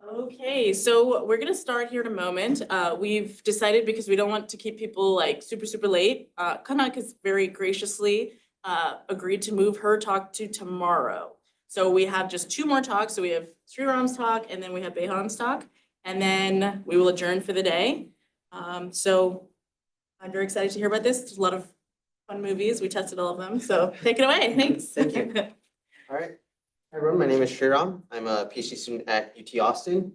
Okay, so we're gonna start here in a moment. We've decided because we don't want to keep people like super late. Kanak has very graciously agreed to move her talk to tomorrow. So we have just two more talks. So we have Sreeram's talk and then we have Beihan's talk, and then we will adjourn for the day. So I'm very excited to hear about this. There's a lot of fun movies. We tested all of them. So take it away. Thanks. Thank you. All right. Hi everyone, my name is Sreeram. I'm a PhD student at UT Austin,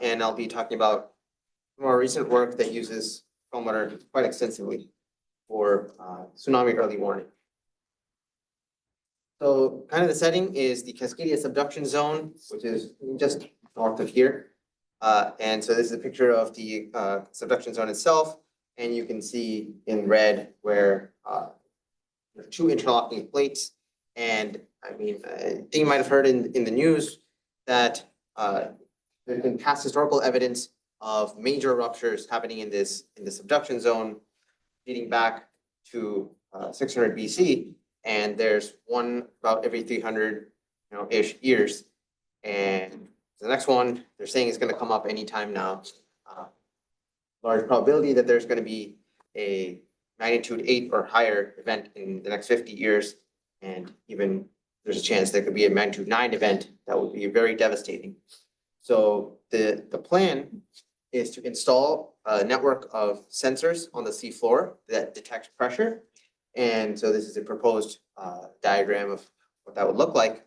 and I'll be talking about more recent work that uses Perlmutter quite extensively for tsunami early warning. So kind of the setting is the Cascadia subduction zone, which is just north of here. And so this is a picture of the subduction zone itself, and you can see in red where there are two interlocking plates. And I mean, I think you might have heard in the news that there's been past historical evidence of major ruptures happening in the subduction zone dating back to 600 BC. And there's one about every 300 ish years. And the next one they're saying is going to come up anytime now. Large probability that there's going to be a magnitude 8 or higher event in the next 50 years. And even there's a chance there could be a magnitude 9 event that would be very devastating. So the plan is to install a network of sensors on the seafloor that detect pressure. And so this is a proposed diagram of what that would look like.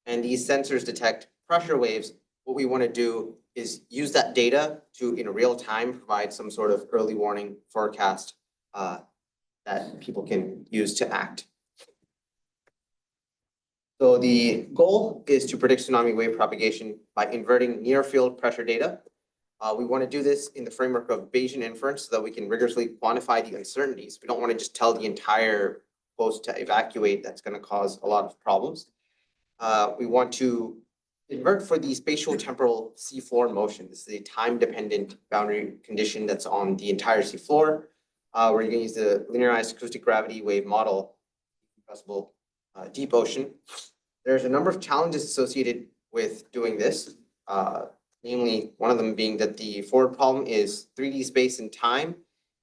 And these sensors detect pressure waves. What we want to do is use that data to, in real time, provide some sort of early warning forecast that people can use to act. So the goal is to predict tsunami wave propagation by inverting near field pressure data. We want to do this in the framework of Bayesian inference so that we can rigorously quantify the uncertainties. We don't want to just tell the entire coast to evacuate. That's going to cause a lot of problems. We want to invert for the spatial temporal seafloor motion. This is a time-dependent boundary condition that's on the entire seafloor. We're going to use the linearized acoustic gravity wave model, compressible deep ocean. There's a number of challenges associated with doing this. Namely, one of them being that the forward problem is 3D space and time,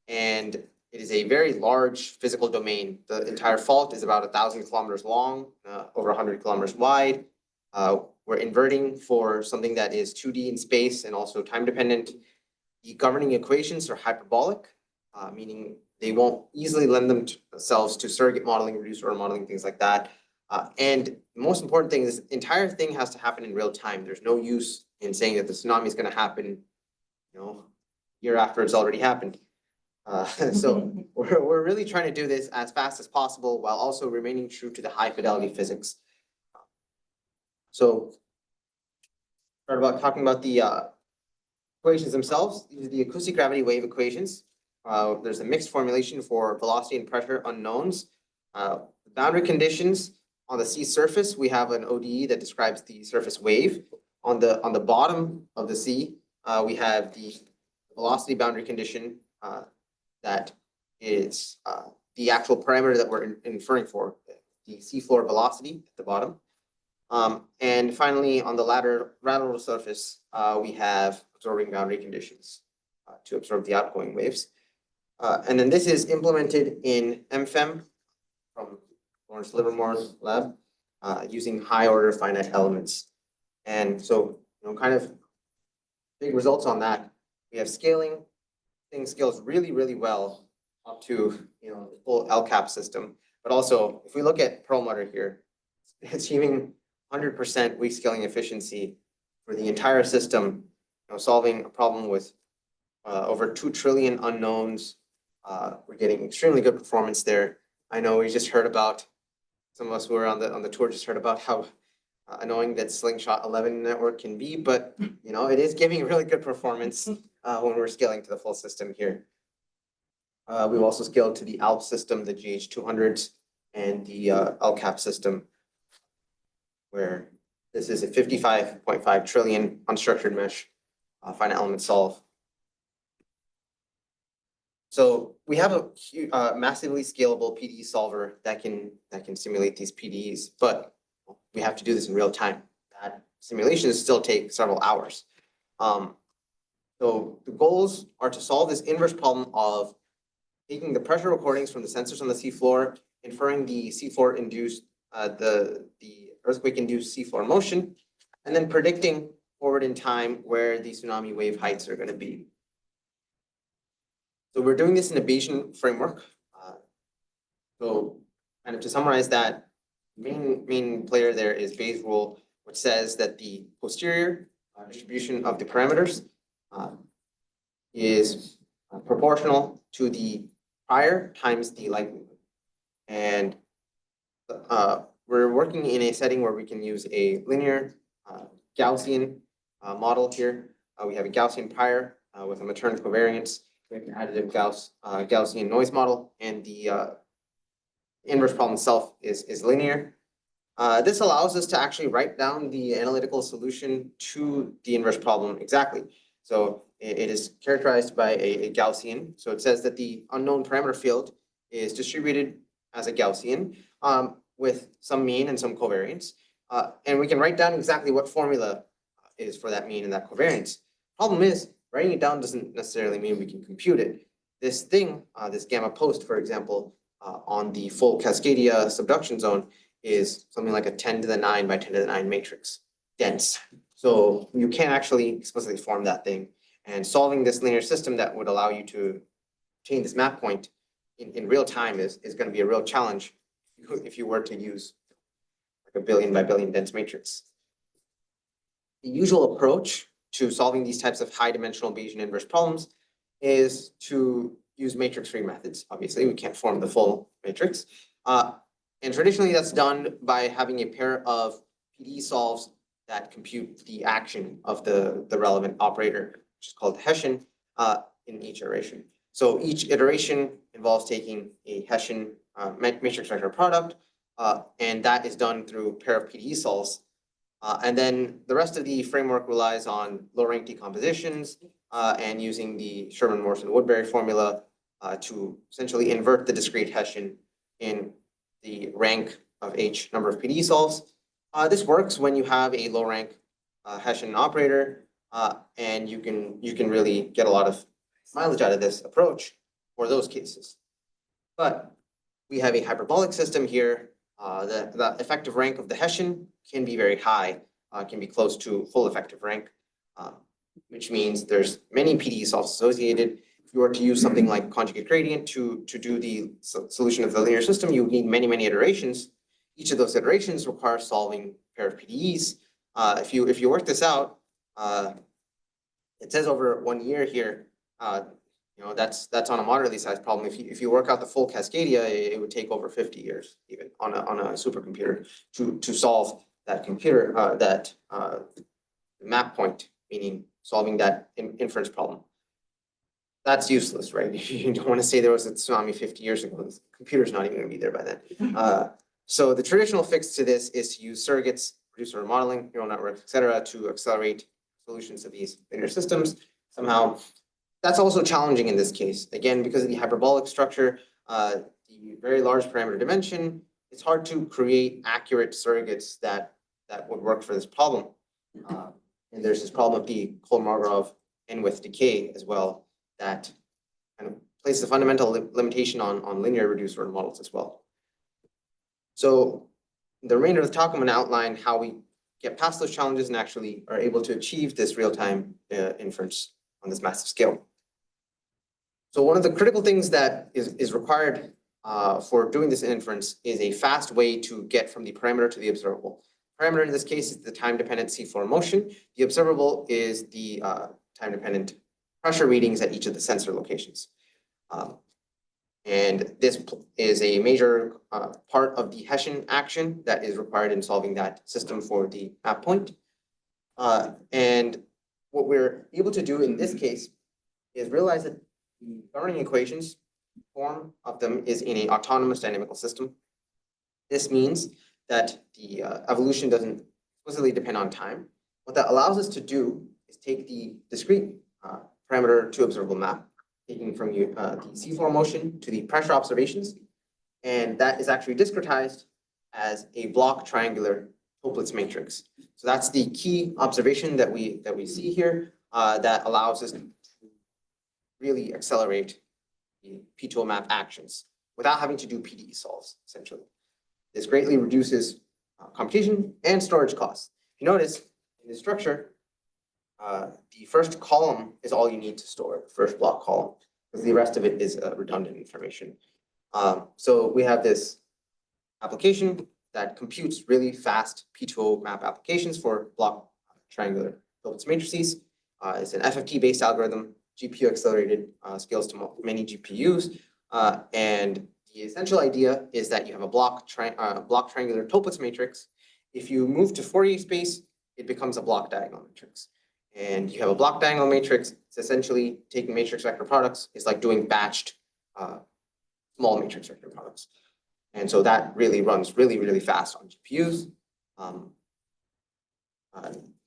and it is a very large physical domain. The entire fault is about 1,000 kilometers long, over 100 kilometers wide. We're inverting for something that is 2D in space and also time dependent. The governing equations are hyperbolic, meaning they won't easily lend themselves to surrogate modeling, reduced order modeling, things like that. And the most important thing is the entire thing has to happen in real time. There's no use in saying that the tsunami is going to happen, year after it's already happened. So we're really trying to do this as fast as possible while also remaining true to the high fidelity physics. So start about talking about the equations themselves. These are the acoustic gravity wave equations. There's a mixed formulation for velocity and pressure unknowns. Boundary conditions on the sea surface, we have an ODE that describes the surface wave. On the bottom of the sea, we have the velocity boundary condition that is the actual parameter that we're inferring for, the seafloor velocity at the bottom. And finally, on the lateral surface, we have absorbing boundary conditions to absorb the outgoing waves. And then this is implemented in MFEM from Lawrence Livermore's lab using high order finite elements. And so, kind of big results on that. We have scaling. Things scales really, really well up to the full LCAP system. But also, if we look at Perlmutter here, achieving 100% weak scaling efficiency for the entire system, solving a problem with over 2 trillion unknowns. We're getting extremely good performance there. I know we just heard about, some of us who were on the tour just heard about how annoying that Slingshot 11 network can be, but it is giving really good performance when we're scaling to the full system here. We've also scaled to the ALP system, the GH200s, and the LCAP system, where this is a 55.5 trillion unstructured mesh finite element solve. So we have a massively scalable PDE solver that can simulate these PDEs, but we have to do this in real time. That simulations still take several hours. So the goals are to solve this inverse problem of taking the pressure recordings from the sensors on the seafloor, inferring the seafloor induced, the earthquake induced seafloor motion, and then predicting forward in time where the tsunami wave heights are going to be. So we're doing this in a Bayesian framework. So kind of to summarize that, main player there is Bayes' rule, which says that the posterior distribution of the parameters is proportional to the prior times the likelihood. And we're working in a setting where we can use a linear Gaussian model here. We have a Gaussian prior with a Matern covariance. We have an additive Gaussian noise model, and the inverse problem itself is linear. This allows us to actually write down the analytical solution to the inverse problem exactly. So it is characterized by a Gaussian. So it says that the unknown parameter field is distributed as a Gaussian with some mean and some covariance. And we can write down exactly what formula is for that mean and that covariance. Problem is, writing it down doesn't necessarily mean we can compute it. This thing, this gamma post, for example, on the full Cascadia subduction zone is something like a 10 to the 9 by 10 to the 9 matrix, dense. So you can't actually explicitly form that thing. And solving this linear system that would allow you to obtain this map point in real time is going to be a real challenge if you were to use like a billion by billion dense matrix. The usual approach to solving these types of high dimensional Bayesian inverse problems is to use matrix-free methods. Obviously, we can't form the full matrix. And traditionally, that's done by having a pair of PDE solves that compute the action of the relevant operator, which is called Hessian, in each iteration. So each iteration involves taking a Hessian matrix vector product, and that is done through a pair of PDE solves. And then the rest of the framework relies on low-rank decompositions and using the Sherman-Morrison-Woodbury formula to essentially invert the discrete Hessian in the rank of H number of PDE solves. This works when you have a low-rank Hessian operator, and you can really get a lot of mileage out of this approach for those cases. But we have a hyperbolic system here. The effective rank of the Hessian can be very high, can be close to full effective rank, which means there's many PDE solves associated. If you were to use something like conjugate gradient to do the solution of the linear system, you would need many iterations. Each of those iterations requires solving a pair of PDEs. If you work this out, it says over 1 year here. That's on a moderately sized problem. If you work out the full Cascadia, it would take over 50 years, even on a supercomputer, to solve that map point, meaning solving that inference problem. That's useless, right? You don't want to say there was a tsunami 50 years ago. The computer's not even going to be there by then. So the traditional fix to this is to use surrogates, reducer modeling, neural networks, et cetera, to accelerate solutions of these linear systems. Somehow, that's also challenging in this case. Again, because of the hyperbolic structure, the very large parameter dimension, it's hard to create accurate surrogates that would work for this problem. And there's this problem of the Kolmogorov n-width decay as well, that kind of places a fundamental limitation on linear reducer models as well. So the remainder of the talk, I'm going to outline how we get past those challenges and actually are able to achieve this real-time inference on this massive scale. So one of the critical things that is required for doing this inference is a fast way to get from the parameter to the observable. Parameter in this case is the time-dependent seafloor motion. The observable is the time-dependent pressure readings at each of the sensor locations. And this is a major part of the Hessian action that is required in solving that system for the map point. And what we're able to do in this case is realize that the governing equations, form of them is in an autonomous dynamical system. This means that the evolution doesn't explicitly depend on time. What that allows us to do is take the discrete parameter to observable map, taking from the seafloor motion to the pressure observations, and that is actually discretized as a block triangular Toeplitz matrix. So that's the key observation that we see here that allows us to really accelerate the P2O map actions without having to do PDE solves, essentially. This greatly reduces computation and storage costs. If you notice in the structure, the first column is all you need to store, the first block column, because the rest of it is redundant information. So we have this application that computes really fast P2O map applications for block triangular Toeplitz matrices. It's an FFT-based algorithm, GPU accelerated, scales to many GPUs, and the essential idea is that you have a block triangular Toeplitz matrix. If you move to Fourier space, it becomes a block diagonal matrix. And you have a block diagonal matrix. It's essentially taking matrix vector products. It's like doing batched small matrix vector products. And so that really runs really fast on GPUs.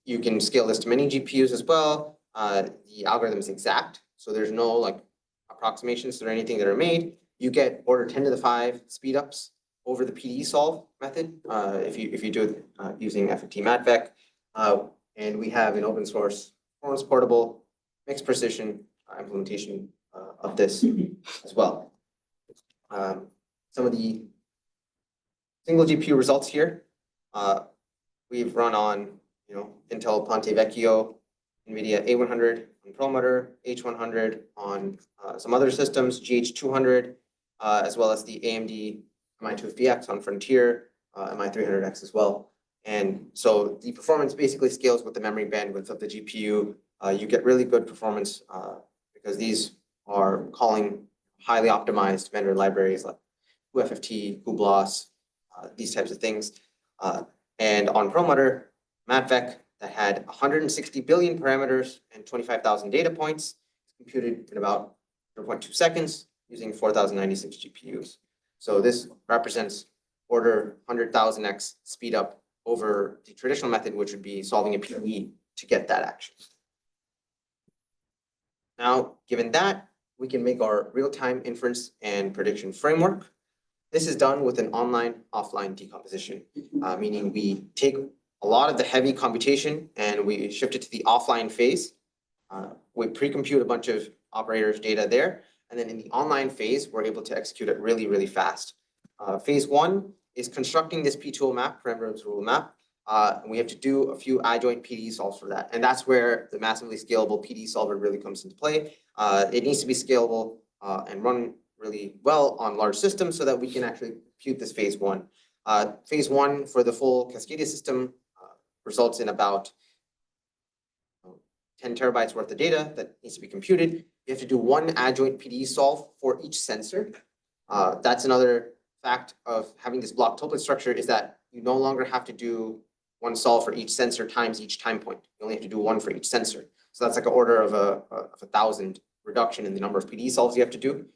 You can scale this to many GPUs as well. The algorithm is exact, so there's no like approximations or anything that are made. You get order 10 to the 5 speed ups over the PDE solve method if you do it using FFT MatVec. And we have an open source, performance portable, mixed precision implementation of this as well. Some of the single GPU results here, we've run on Intel Ponte Vecchio, NVIDIA A100 on Perlmutter, H100 on some other systems, GH200, as well as the AMD MI250X on Frontier, MI300X as well. And so the performance basically scales with the memory bandwidth of the GPU. You get really good performance because these are calling highly optimized vendor libraries like UFFT, cuBLAS, these types of things. And on Perlmutter, MatVec that had 160 billion parameters and 25,000 data points, computed in about 0.2 seconds using 4,096 GPUs. So this represents order 100,000x speed up over the traditional method, which would be solving a PDE to get that action. Now, given that, we can make our real-time inference and prediction framework. This is done with an online-offline decomposition, meaning we take a lot of the heavy computation and we shift it to the offline phase. We pre-compute a bunch of operators' data there, and then in the online phase, we're able to execute it really fast. Phase 1 is constructing this P2O map, parameter observable map. We have to do a few adjoint PDE solves for that. And that's where the massively scalable PDE solver really comes into play. It needs to be scalable and run really well on large systems so that we can actually compute this phase 1. Phase 1 for the full Cascadia system results in about 10 terabytes worth of data that needs to be computed. You have to do one adjoint PDE solve for each sensor. That's another fact of having this block Toeplitz structure is that you no longer have to do one solve for each sensor times each time point. You only have to do one for each sensor. So that's like an order of 1,000 reduction in the number of PDE solves you have to do.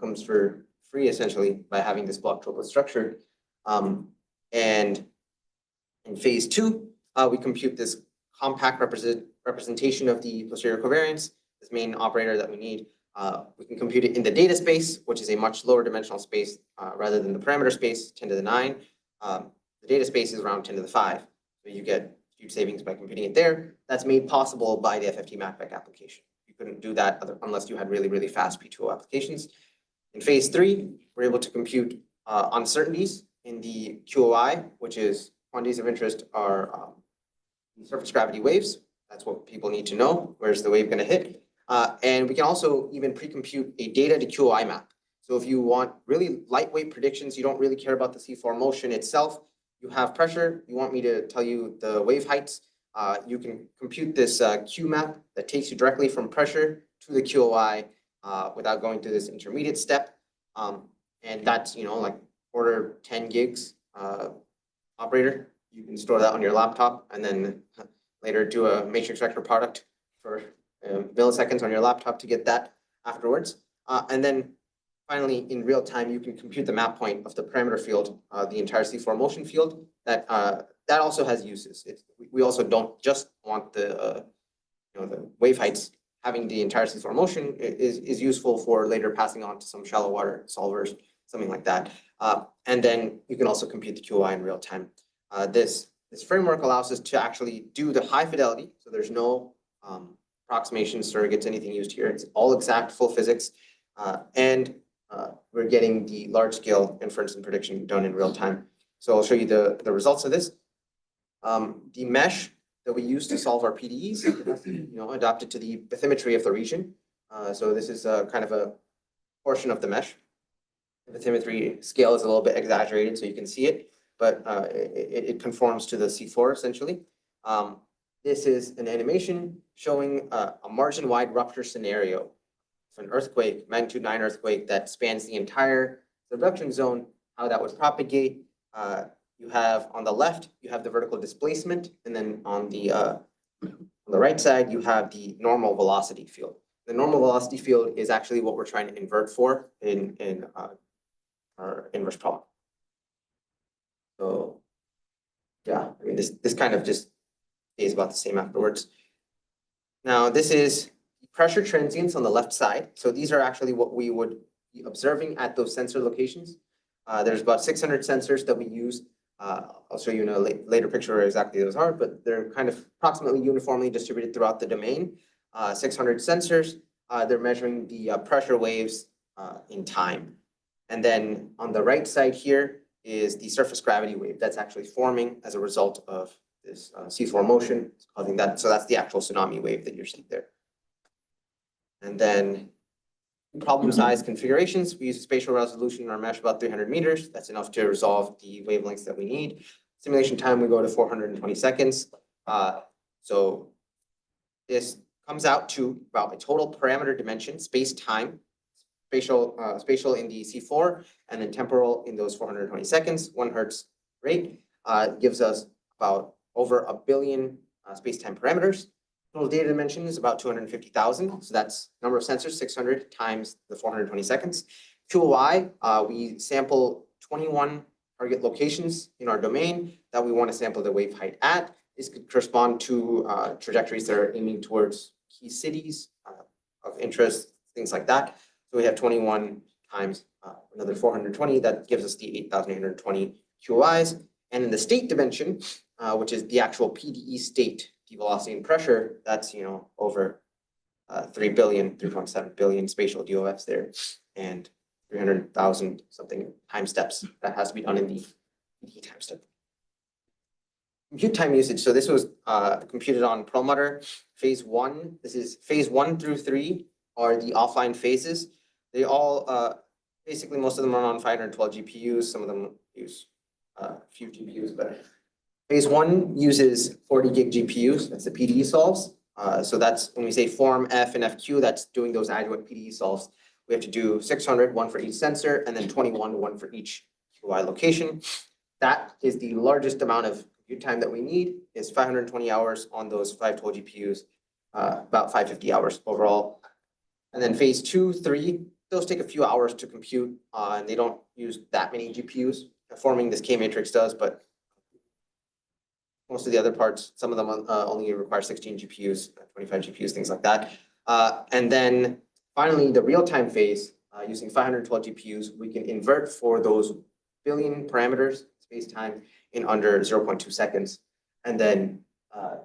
Comes for free essentially by having this block Toeplitz structure. And in phase 2, we compute this compact representation of the posterior covariance, this main operator that we need. We can compute it in the data space, which is a much lower dimensional space rather than the parameter space, 10 to the 9. The data space is around 10 to the 5. So you get huge savings by computing it there. That's made possible by the FFT MatVec application. You couldn't do that unless you had really fast P2O applications. In phase 3, we're able to compute uncertainties in the QOI, which is quantities of interest are surface gravity waves. That's what people need to know. Where's the wave going to hit? And we can also even pre-compute a data to QOI map. So if you want really lightweight predictions, you don't really care about the seafloor motion itself. You have pressure. You want me to tell you the wave heights. You can compute this Q map that takes you directly from pressure to the QOI without going through this intermediate step. And that's like order 10 gigs operator. You can store that on your laptop and then later do a matrix vector product for milliseconds on your laptop to get that afterwards. And then finally, in real time, you can compute the map point of the parameter field, the entire seafloor motion field. That also has uses. We also don't just want the wave heights. Having the entire seafloor motion is useful for later passing on to some shallow water solvers, something like that. And then you can also compute the QOI in real time. This this framework allows us to actually do the high fidelity. So there's no approximations, surrogates, anything used here. It's all exact, full physics. And we're getting the large scale inference and prediction done in real time. So I'll show you the results of this. The mesh that we use to solve our PDEs, adapted to the bathymetry of the region. So this is kind of a portion of the mesh. The bathymetry scale is a little bit exaggerated, so you can see it, but it conforms to the C4 essentially. This is an animation showing a margin-wide rupture scenario of an earthquake, magnitude 9 earthquake that spans the entire subduction zone, how that would propagate. You have on the left, you have the vertical displacement, and then on the right side, you have the normal velocity field. The normal velocity field is actually what we're trying to invert for in our inverse problem. So yeah, I mean, this kind of just stays about the same afterwards. Now, this is pressure transients on the left side. So these are actually what we would be observing at those sensor locations. There's about 600 sensors that we use. I'll show you in a later picture where exactly those are, but they're kind of approximately uniformly distributed throughout the domain. 600 sensors, they're measuring the pressure waves in time. And then on the right side here is the surface gravity wave that's actually forming as a result of this C4 motion, causing that. So that's the actual tsunami wave that you're seeing there. And then problem size configurations, we use a spatial resolution in our mesh about 300 meters. That's enough to resolve the wavelengths that we need. Simulation time, we go to 420 seconds. So this comes out to about a total parameter dimension, space-time, spatial in the C4, and then temporal in those 420 seconds, 1 hertz rate, gives us about over 1 billion space-time parameters. Total data dimension is about 250,000. So that's number of sensors, 600 times the 420 seconds. QOI, we sample 21 target locations in our domain that we want to sample the wave height at. This could correspond to trajectories that are aiming towards key cities of interest, things like that. So we have 21 times another 420. That gives us the 8,820 QOIs. And in the state dimension, which is the actual PDE state, the velocity and pressure, that's over 3 billion, 3.7 billion spatial DOFs there, and 300,000 something time steps that has to be done in the PDE time step. Compute time usage. So this was computed on Perlmutter phase 1. This is phase 1 through 3 are the offline phases. They all basically most of them are on 512 GPUs. Some of them use a few GPUs, but phase 1 uses 40 gig GPUs. That's the PDE solves. So that's when we say form F and FQ, that's doing those adjoint PDE solves. We have to do 600, one for each sensor, and then 21, one for each QI location. That is the largest amount of compute time that we need, is 520 hours on those 512 GPUs, about 550 hours overall. And then phase 2, 3, those take a few hours to compute, and they don't use that many GPUs. Forming this K matrix does, but most of the other parts, some of them only require 16 GPUs, 25 GPUs, things like that. And then finally, the real-time phase, using 512 GPUs, we can invert for those billion parameters, space-time, in under 0.2 seconds. And then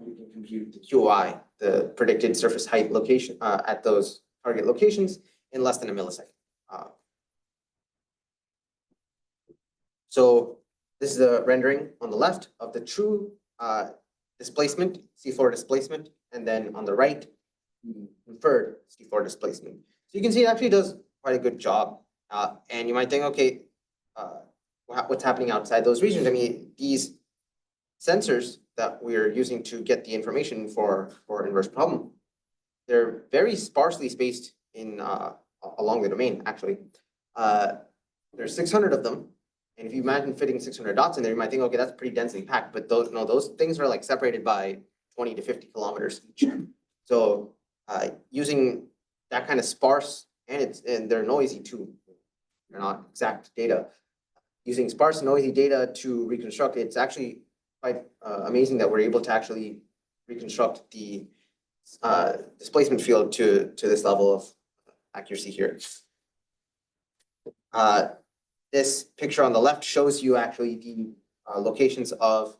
you can compute the QOI, the predicted surface height location at those target locations in less than a millisecond. So this is a rendering on the left of the true displacement, C4 displacement, and then on the right, inferred C4 displacement. So you can see it actually does quite a good job. And you might think, okay, what's happening outside those regions? I mean, these sensors that we're using to get the information for inverse problem, they're very sparsely spaced in along the domain, actually. There's 600 of them. And if you imagine fitting 600 dots in there, you might think, okay, that's pretty densely packed, but those things are like separated by 20 to 50 kilometers each. So using that kind of sparse, and they're noisy too, they're not exact data. Using sparse and noisy data to reconstruct, it's actually quite amazing that we're able to actually reconstruct the displacement field to this level of accuracy here. This picture on the left shows you actually the locations of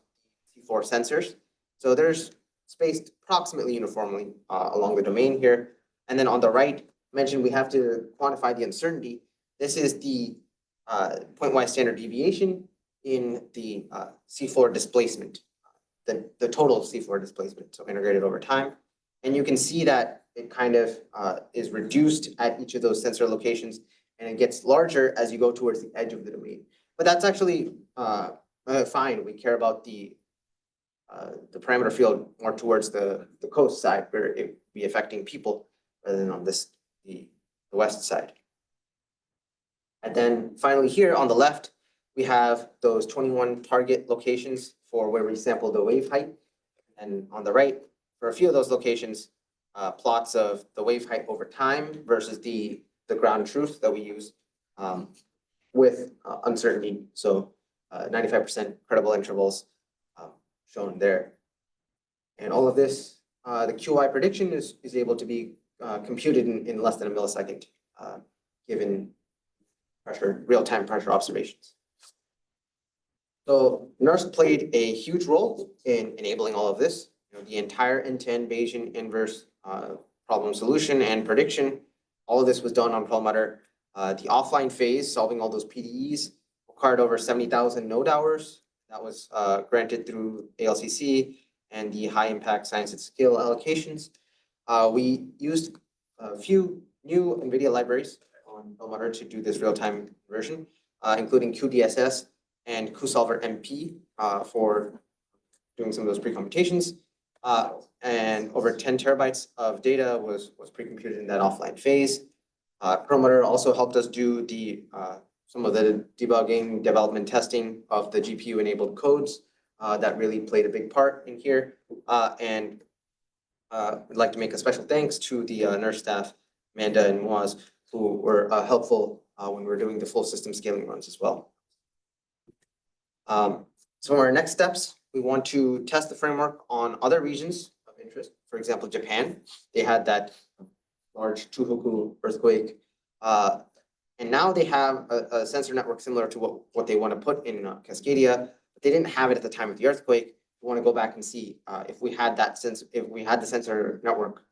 for sensors. So there's spaced approximately uniformly along the domain here. And then on the right, I mentioned we have to quantify the uncertainty. This is the point-wise standard deviation in the seafloor displacement, the total seafloor displacement, so integrated over time. And you can see that it kind of is reduced at each of those sensor locations, and it gets larger as you go towards the edge of the domain. But that's actually fine. We care about the parameter field more towards the coast side, where it would be affecting people rather than on the west side. And then finally here on the left, we have those 21 target locations for where we sample the wave height. And on the right, for a few of those locations, plots of the wave height over time versus the ground truth that we use with uncertainty. So 95% credible intervals shown there. And all of this, the QI prediction is able to be computed in less than a millisecond, given real-time pressure observations. So NERSC played a huge role in enabling all of this. The entire end-to-end Bayesian inverse problem solution and prediction, all of this was done on Perlmutter. The offline phase, solving all those PDEs, required over 70,000 node hours. That was granted through ALCC and the high impact science at scale allocations. We used a few new NVIDIA libraries on Perlmutter to do this real-time inversion, including QDSS and QSolver MP for doing some of those pre-computations. And over 10 terabytes of data was pre-computed in that offline phase. Perlmutter also helped us do some of the debugging, development, testing of the GPU-enabled codes that really played a big part in here. And we'd like to make a special thanks to the NERSC staff, Amanda and Moaz, who were helpful when we were doing the full system scaling runs as well. So our next steps, we want to test the framework on other regions of interest. For example, Japan, they had that large Tohoku earthquake. And now they have a sensor network similar to what they want to put in Cascadia, but they didn't have it at the time of the earthquake. We want to go back and see if we had the sensor network,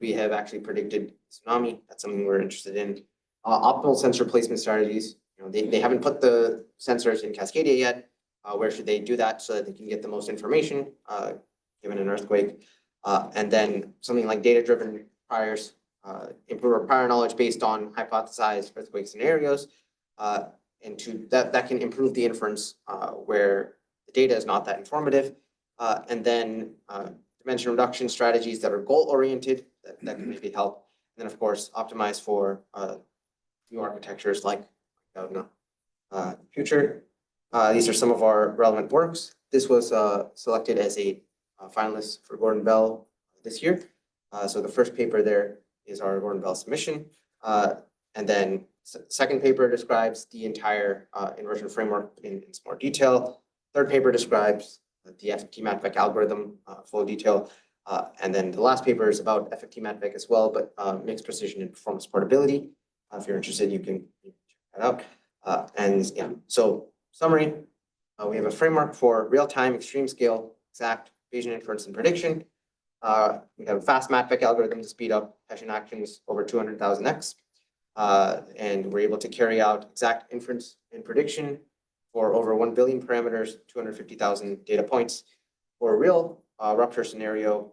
we have actually predicted tsunami. That's something we're interested in. Optimal sensor placement strategies. They haven't put the sensors in Cascadia yet. Where should they do that so that they can get the most information given an earthquake? And then something like data-driven priors, improve our prior knowledge based on hypothesized earthquake scenarios, and that can improve the inference where the data is not that informative. And then dimension reduction strategies that are goal-oriented that can maybe help. And then of course, optimize for new architectures like future. These are some of our relevant works. This was selected as a finalist for Gordon Bell this year. So the first paper there is our Gordon Bell submission. And then second paper describes the entire inversion framework in some more detail. Third paper describes the FFT-MATVEC algorithm, full detail. And then the last paper is about FFT-MATVEC as well, but mixed precision and performance portability. If you're interested, you can check that out. And yeah, so summary, we have a framework for real-time, extreme scale, exact Bayesian inference and prediction. We have a fast MATVEC algorithm to speed up Hessian actions over 200,000x. And we're able to carry out exact inference and prediction for over 1 billion parameters, 250,000 data points for a real rupture scenario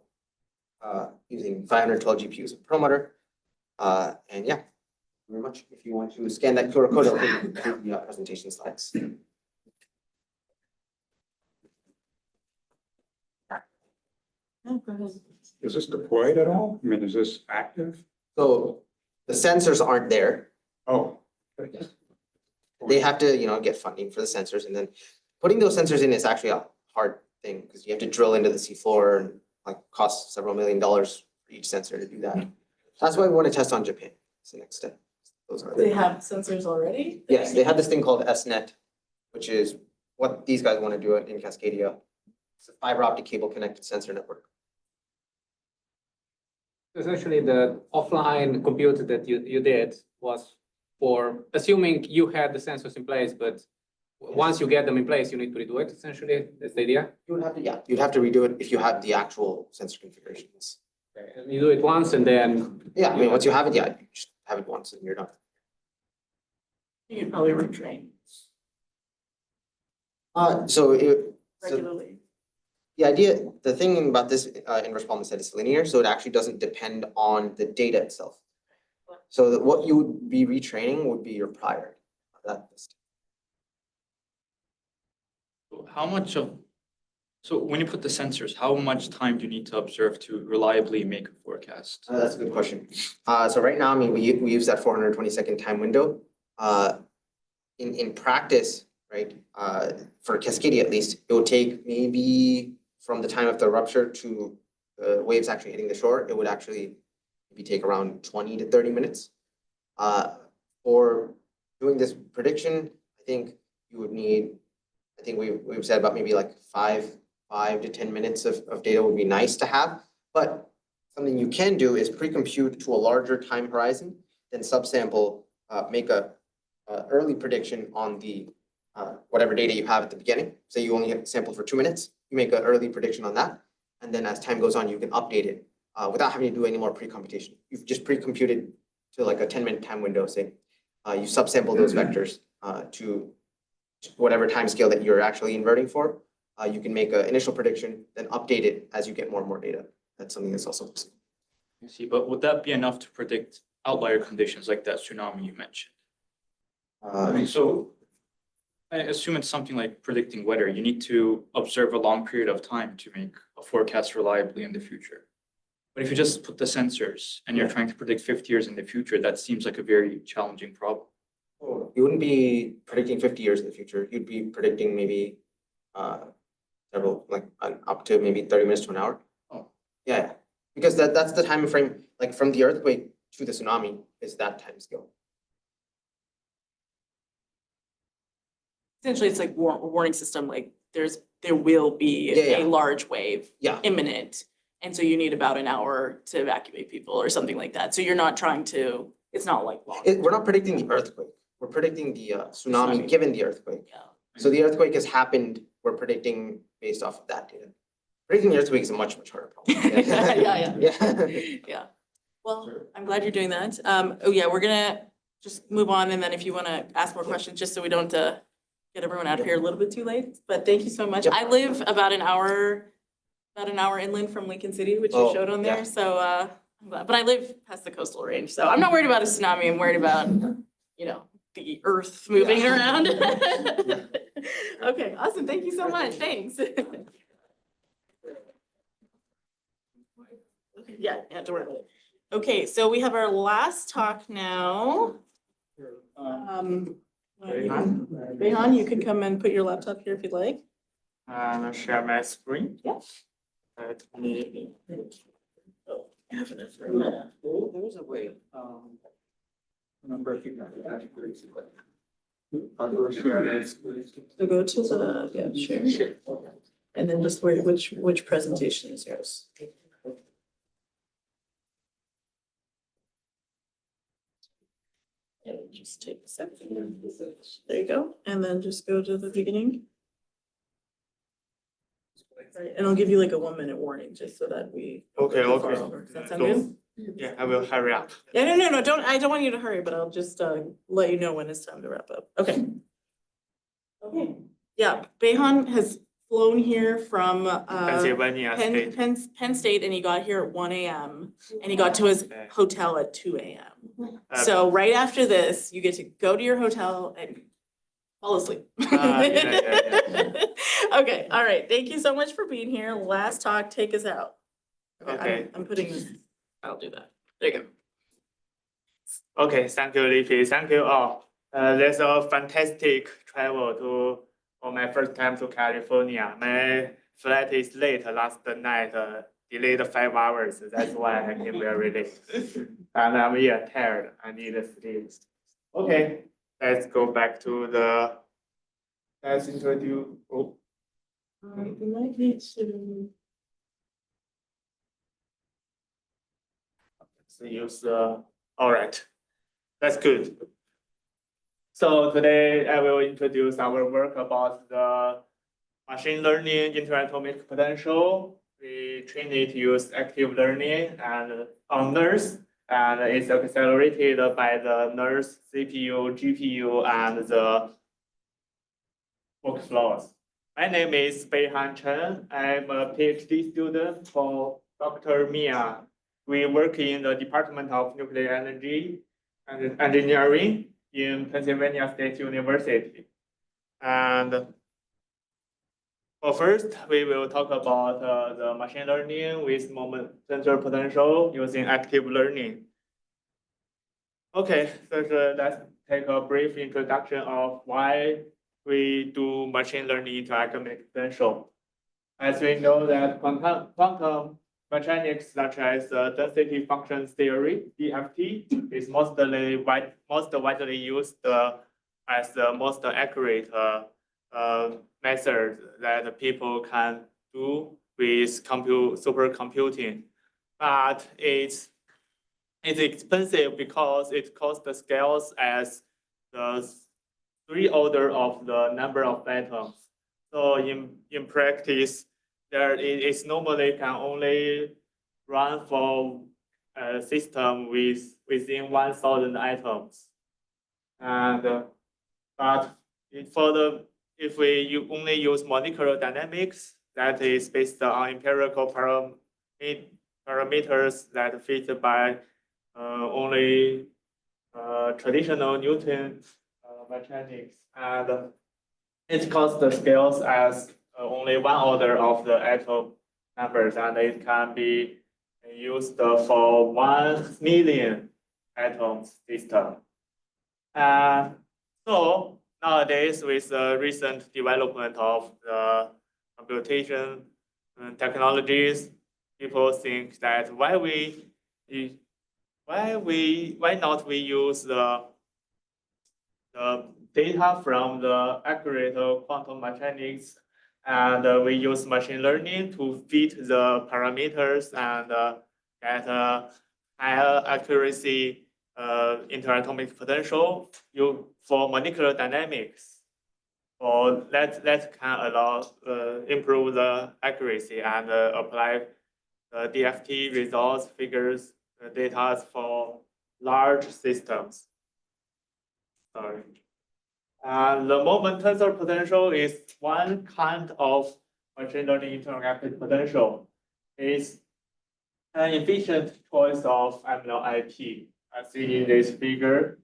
using 512 GPUs of Perlmutter. And yeah, very much. If you want to scan that QR code, I'll give you the presentation slides. Is this deployed at all? I mean, is this active? So the sensors aren't there. Oh. They have to, get funding for the sensors, and then putting those sensors in is actually a hard thing because you have to drill into the seafloor and cost several $1 million for each sensor to do that. That's why we want to test on Japan. It's the next step. Those are They have sensors already? Yes, they have this thing called SNet, which is what these guys want to do in Cascadia. It's a fiber optic cable connected sensor network. Essentially, the offline compute that you did was for assuming you had the sensors in place, but Once you get them in place, you need to redo it, essentially, that's the idea. You would have to, yeah, you'd have to redo it if you have the actual sensor configurations. Okay, and you do it once and then. Yeah, I mean, once you have it, yeah, you just have it once and you're done. You can probably retrain So regularly. the thing about this inverse problem set is linear, so it actually doesn't depend on the data itself. So that what you would be retraining would be your prior. How much of, so when you put the sensors, how much time do you need to observe to reliably make a forecast? That's a good question. So right now, I mean, we use that 420-second time window. In practice, right, for Cascadia at least, it would take maybe from the time of the rupture to the waves actually hitting the shore, it would actually maybe take around 20 to 30 minutes. For doing this prediction, I think you would need, I think we've said about maybe like 5 to 10 minutes of data would be nice to have. But something you can do is pre-compute to a larger time horizon, then subsample, make a early prediction on the whatever data you have at the beginning. Say you only have sampled for 2 minutes, you make an early prediction on that. And then as time goes on, you can update it without having to do any more pre-computation. You've just pre-computed to like a 10-minute time window, say. You subsample those vectors to whatever time scale that you're actually inverting for. You can make an initial prediction, then update it as you get more and more data. That's something that's also possible. I see, but would that be enough to predict outlier conditions like that tsunami you mentioned? So I assume it's something like predicting weather. You need to observe a long period of time to make a forecast reliably in the future. But if you just put the sensors and you're trying to predict 50 years in the future, that seems like a very challenging problem. You wouldn't be predicting 50 years in the future. You'd be predicting maybe several, like up to maybe 30 minutes to an hour. Oh. Yeah, because that's the time frame, like from the earthquake to the tsunami is that time scale. Essentially, it's like warning system, like there will be Yeah. a large wave Yeah. imminent. And so you need about an hour to evacuate people or something like that. So you're not trying to, it's not like long. We're not predicting the earthquake. We're predicting the tsunami Tsunami. given the earthquake. Yeah. So the earthquake has happened. We're predicting based off of that data. Predicting the earthquake is a much harder problem. Yeah. Yeah. Yeah. Well, I'm glad you're doing that. Oh yeah, we're gonna just move on and then if you want to ask more questions, just so we don't get everyone out of here a little bit too late. But thank you so much. Yep. I live about an hour inland from Lincoln City, which you Oh, showed on yeah. there. So I'm glad, but I live past the coastal range, so I'm not worried about a tsunami. I'm worried about, the earth moving Yeah. around. Yeah. Okay, awesome. Thank you so much. Thanks. Yeah, don't worry about it. Okay, so we have our last talk now. Beihan, you could come and put your laptop here if you'd like. Share my screen. Yeah. Let me. Oh, I have enough room. There's a way, number of people. So go to the, share. And then just wait, which presentation is yours? Yeah, just take a second. There you go. And then just go to the beginning. Right, and I'll give you like a 1-minute warning, just so that we. Okay, don't go okay. far over. Does that sound good? Yeah, I will hurry up. Yeah, no, I don't want you to hurry, but I'll just let you know when it's time to wrap up. Okay. Okay, yeah, Beihan has flown here from Pennsylvania State. Penn State, and he got here at 1 a.m. and he got to his Okay. hotel at 2 a.m. So right after this, you get to go to your hotel and fall asleep. Yeah. Okay, all right. Thank you so much for being here. Last talk, take us out. Okay. I'm putting this, I'll do that. There you go. Okay, thank you, Lippy. Thank you all. That's a fantastic travel for my first time to California. My flight is late last night, delayed 5 hours. That's why I came very late. And I'm here tired. I need a sleep. Okay, let's go back to let's introduce. Oh, You might need to. let's use all right. That's good. So today I will introduce our work about the machine learning interatomic potential. We train it to use active learning and on NERSC, and it's accelerated by the NERSC CPU, GPU, and the workflows. My name is Beihan Chen. I'm a PhD student for Dr. Mia. We work in the Department of Nuclear Energy and Engineering in Pennsylvania State University. And first, we will talk about the machine learning with moment sensor potential using active learning. Okay, so let's take a brief introduction of why we do machine learning interatomic potential. As we know that quantum mechanics such as density functions theory, DFT, is most widely used as the most accurate method that people can do with supercomputing. But it's expensive because it costs the scales as the 3 order of the number of atoms. So in practice, it normally can only run for a system within 1,000 atoms. And but if we only use molecular dynamics, that is based on empirical parameters that fit by only traditional Newton mechanics, and it costs the scales as only 1 order of the atom numbers, and it can be used for 1 million atoms system. So nowadays, with the recent development of the computation technologies, people think that why not we use the data from the accurate quantum mechanics, and we use machine learning to fit the parameters and get higher accuracy interatomic potential for molecular dynamics. Or that can allow improve the accuracy and apply the DFT results, figures, data for large systems. Sorry. The moment tensor potential is one kind of machine learning interactive potential. It's an efficient choice of MLIP. As seen in this figure,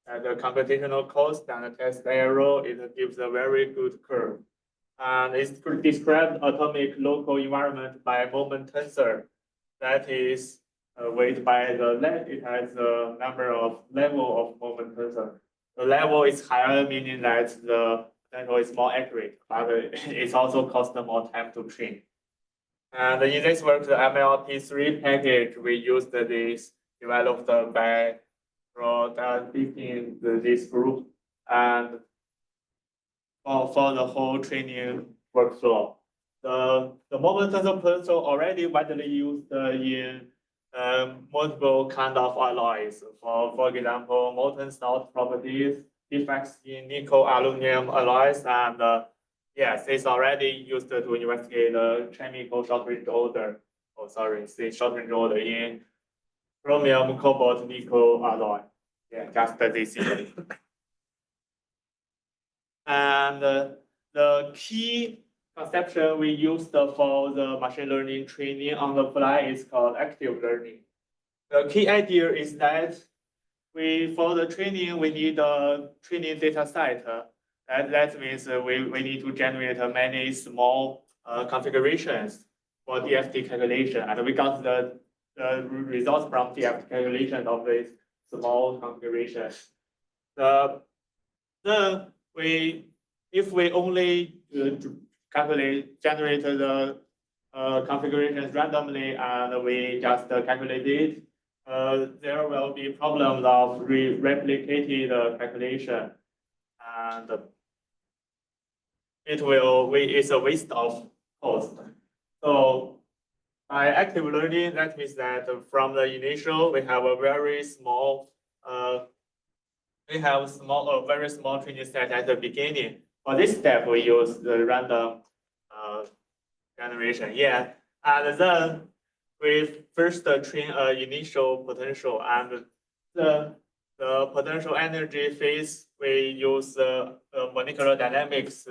and the computational cost and the test error, it gives a very good curve. And it's described atomic local environment by moment tensor. That is weighted by the it has the number of level of moment tensor. The level is higher, meaning that the potential is more accurate, but it also costs more time to train. And in this work, the MLP3 package, we used this developed by this group, and for the whole training workflow. The moment tensor potential already widely used in multiple kind of alloys. For example, molten salt properties, defects in nickel aluminum alloys, and yes, it's already used to investigate the chemical short-range order. Short-range order in chromium, cobalt, nickel alloy. Yeah, just this year. And the key conception we used for the machine learning training on the fly is called active learning. The key idea is that for the training, we need a training data set. That means we need to generate many small configurations for DFT calculation, and we got the results from DFT calculation of these small configurations. If we only generate the configurations randomly and we just calculate it, there will be problems of replicated calculation, and it's a waste of cost. So by active learning, that means that from the initial, we have a very small we have a very small training set at the beginning. For this step, we use the random generation. Yeah, and then we first train initial potential, and the potential energy phase we use molecular dynamics,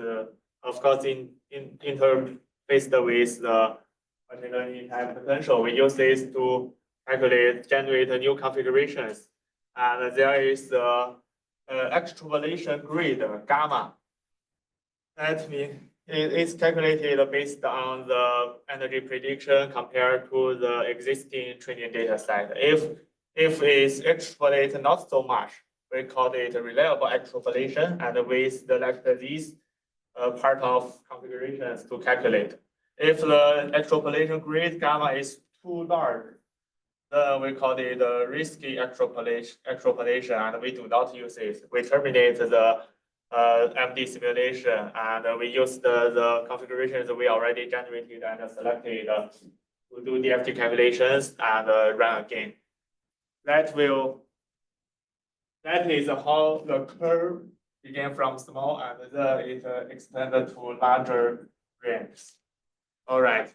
of course, interfaced with the particular time potential. We use this to generate new configurations, and there is the extrapolation grid gamma. That means it is calculated based on the energy prediction compared to the existing training data set. If it's extrapolate not so much, we call it reliable extrapolation, and we select these part of configurations to calculate. If the extrapolation grid gamma is too large, then we call it risky extrapolation, and we do not use it. We terminate the MD simulation, and we use the configurations we already generated and selected to do DFT calculations and run again. That is how the curve began from small and then it expanded to larger ranges. All right.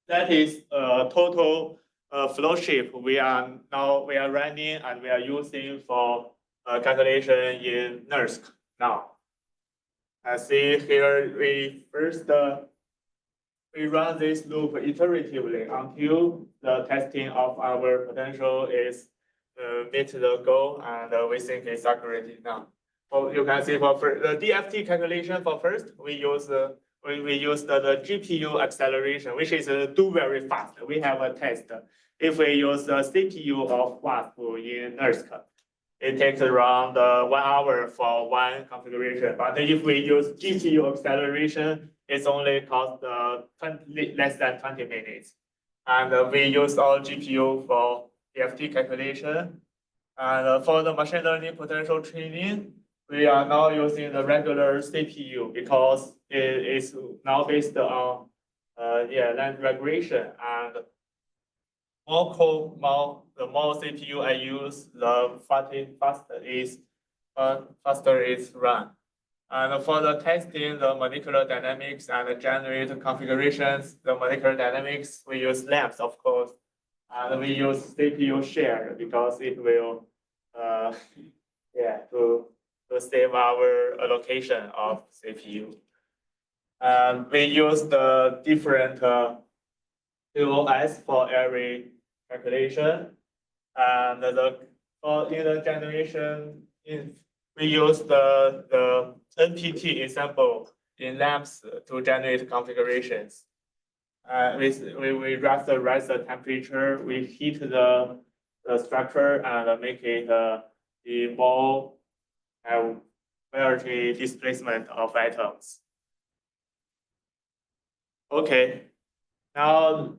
That is a total flow sheet we are running and we are using for calculation in NERSC now. As see here, we first we run this loop iteratively until the testing of our potential is meet the goal, and we think it's accurate enough. So you can see for the DFT calculation for first, we use the GPU acceleration, which is do very fast. We have a test. If we use the CPU of WASP in NERSC, it takes around 1 hour for one configuration. But if we use GPU acceleration, it's only cost less than 20 minutes. And we use our GPU for DFT calculation. And for the machine learning potential training, we are now using the regular CPU because it is now based on land regression, and the more CPU I use, the faster it's run. And for the testing, the molecular dynamics and generate configurations, the molecular dynamics, we use labs, of course, and we use CPU share because it will, to save our allocation of CPU. And we use the different QoS for every calculation, and in the generation, we use the NPT example in labs to generate configurations. We raise the temperature, we heat the structure and make it the more variety displacement of atoms. Okay, now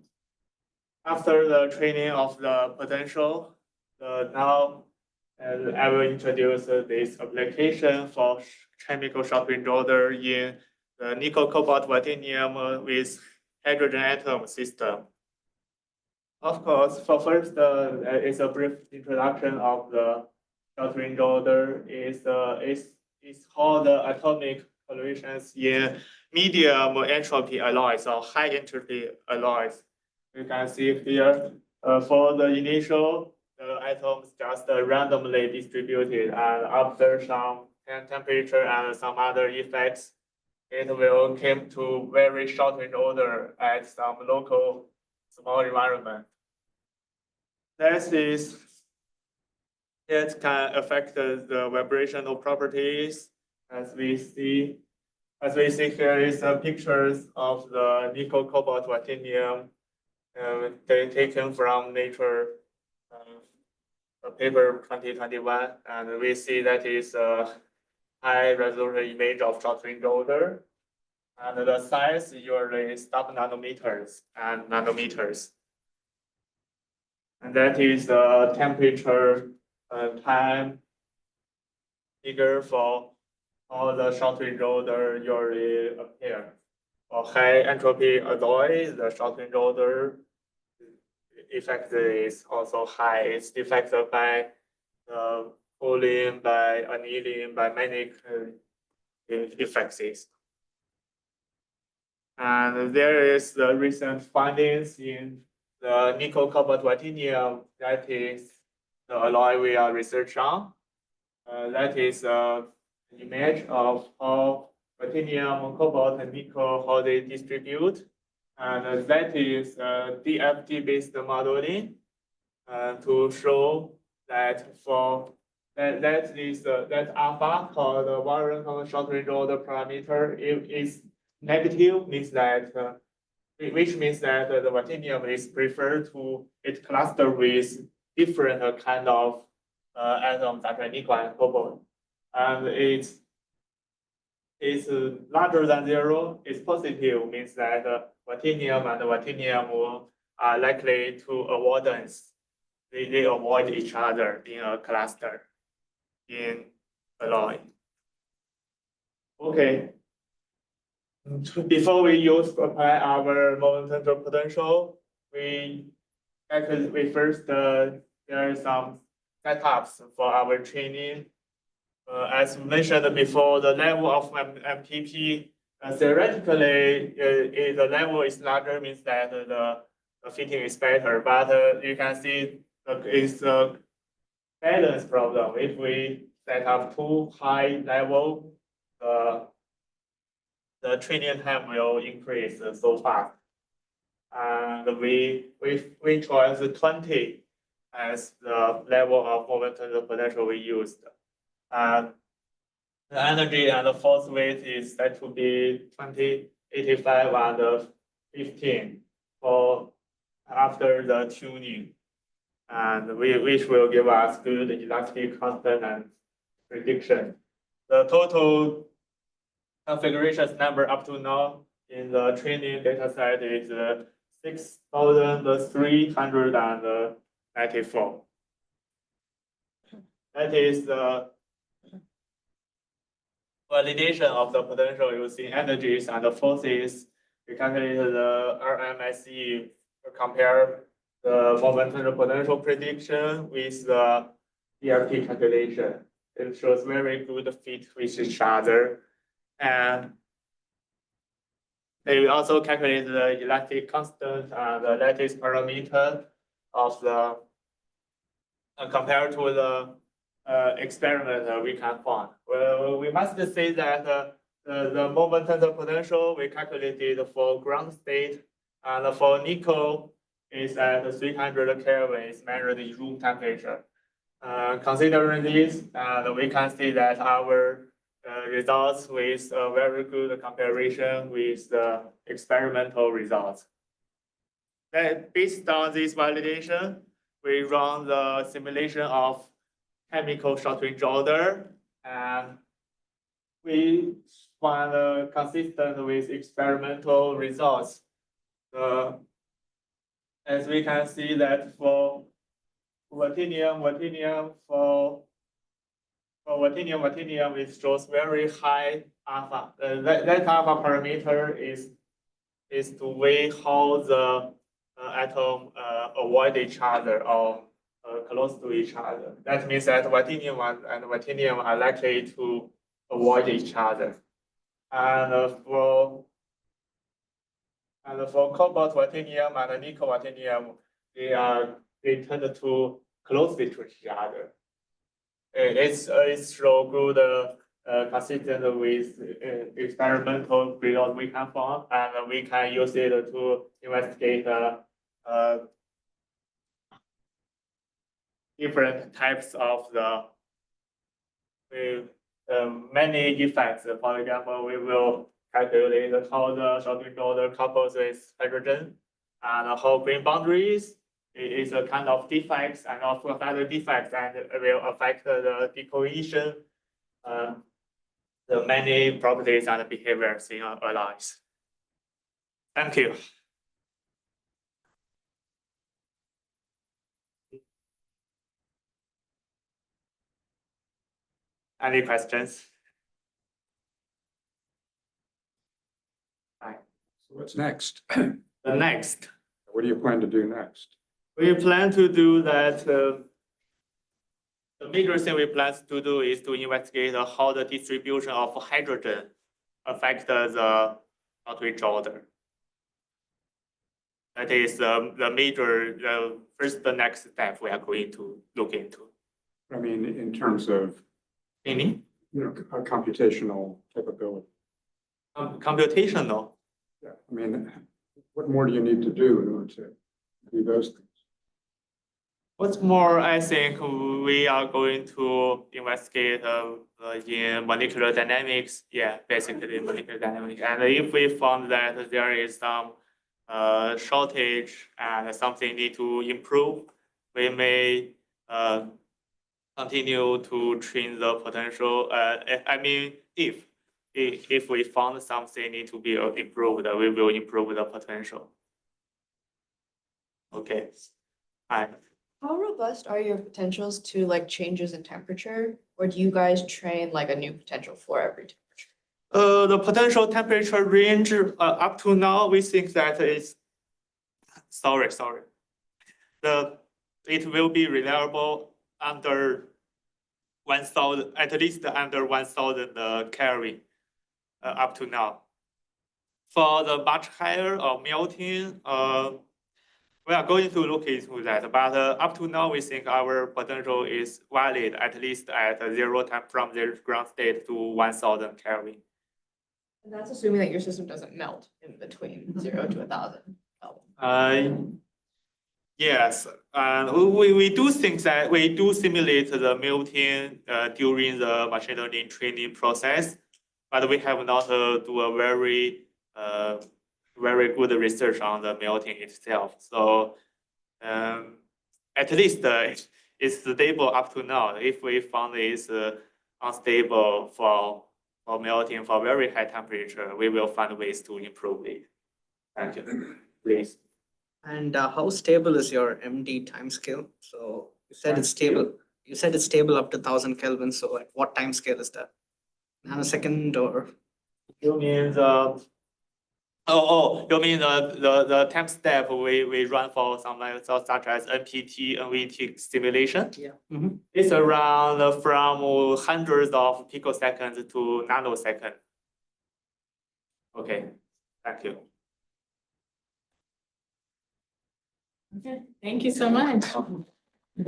after the training of the potential, now I will introduce this application for chemical short-range order in the nickel, cobalt, platinum with hydrogen atom system. Of course, for first, it's a brief introduction of the short-range order. Is how the atomic colorations in medium entropy alloys or high entropy alloys. You can see here for the initial, the atoms just randomly distributed, and after some temperature and some other effects, it will come to very short-range order at some local small environment. It can affect the vibrational properties, as we see. As we see here is pictures of the nickel, cobalt, platinum. They taken from Nature paper 2021, and we see that is a high resolution image of short-range order, and the size usually is sub-nanometers and nanometers. And that is the temperature time figure for all the short-range order usually appear. For high entropy alloy, the short-range order effect is also high. It's affected by the pooling, by annealing, by many effects. And there is the recent findings in the nickel cobalt titanium, that is the alloy we are research on. That is an image of how titanium, cobalt, and nickel, how they distribute. And that is DFT-based modeling to show that for that alpha called the variance of the short range order parameter, if is negative, means that which means that the titanium is preferred to it cluster with different kind of atoms such as nickel and cobalt, and it's larger than zero. It's positive, means that titanium and titanium are likely to avoidance. They avoid each other in a cluster in alloy. Okay. Before we apply our moment potential, we first there are some setups for our training. As mentioned before, the level of MPP theoretically, the level is larger, means that the fitting is better. But you can see it's a balance problem. If we set up too high level, the training time will increase so fast. And we chose 20 as the level of momentum potential we used. And the energy and the force weight is said to be 20, 85, and 15 for after the tuning, and which will give us good elastic constant and prediction. The total configurations number up to now in the training data set is 6,394. That is the validation of the potential using energies and the forces. We calculated the RMSE to compare the momentum potential prediction with the DFT calculation. It shows very good fit with each other. And they also calculate the elastic constant and the lattice parameter of the compared to the experiment we can find. Well, we must say that the momentum potential we calculated for ground state and for nickel is at 300 Kelvin, is measured in room temperature. Considering this, we can see that our results with a very good comparison with the experimental results. Then, based on this validation, we run the simulation of chemical short-range order, and we find consistent with experimental results. As we can see that for ruthenium, it shows very high alpha. That alpha parameter is to weigh how the atom avoid each other or close to each other. That means that ruthenium and ruthenium are likely to avoid each other. And for cobalt ruthenium and nickel ruthenium, they tend to closely to each other. It's so good, consistent with experimental results we can find, and we can use it to investigate different types of many effects. For example, we will calculate how the short-range order couples with hydrogen, and how green boundaries is a kind of defects, and also other defects, and it will affect the decohesion, the many properties and behaviors in alloys. Thank you. Any questions? So what's next? The next. What do you plan to do next? We plan to do that The major thing we plan to do is to investigate how the distribution of hydrogen affects the outreach order. That is the major, the next step we are going to look into. I mean, in terms of, Meaning, a computational capability. computational. Yeah, I mean, what more do you need to do in order to do those things? What's more, I think we are going to investigate in molecular dynamics. Yeah, basically molecular dynamics. And if we found that there is some shortage and something need to improve, we may continue to train the potential. I mean, if we found something need to be improved, we will improve the potential. Okay. Hi. How robust are your potentials to like changes in temperature? Or do you guys train like a new potential for every temperature? The potential temperature range up to now, we think that is, sorry. It will be reliable under 1,000, at least under 1,000 Kelvin up to now. For the much higher or melting, we are going to look into that, but up to now, we think our potential is valid at least at 0 time from the ground state to 1,000 Kelvin. And that's assuming that your system doesn't melt in between 0 to 1,000. Yes, we do think that we do simulate the melting during the machine learning training process, but we have not do a very good research on the melting itself. So at least it's stable up to now. If we found it's unstable for melting for very high temperature, we will find ways to improve it. Thank you. Please. And how stable is your MD timescale? So you said it's stable. You said it's stable up to 1,000 Kelvin. So at what timescale is that? Nanosecond or? You mean you mean the time step we run for something such as NPT, NVT simulation? Yeah. It's around from hundreds of picoseconds to nanosecond. Okay, thank you. Okay, thank you so much.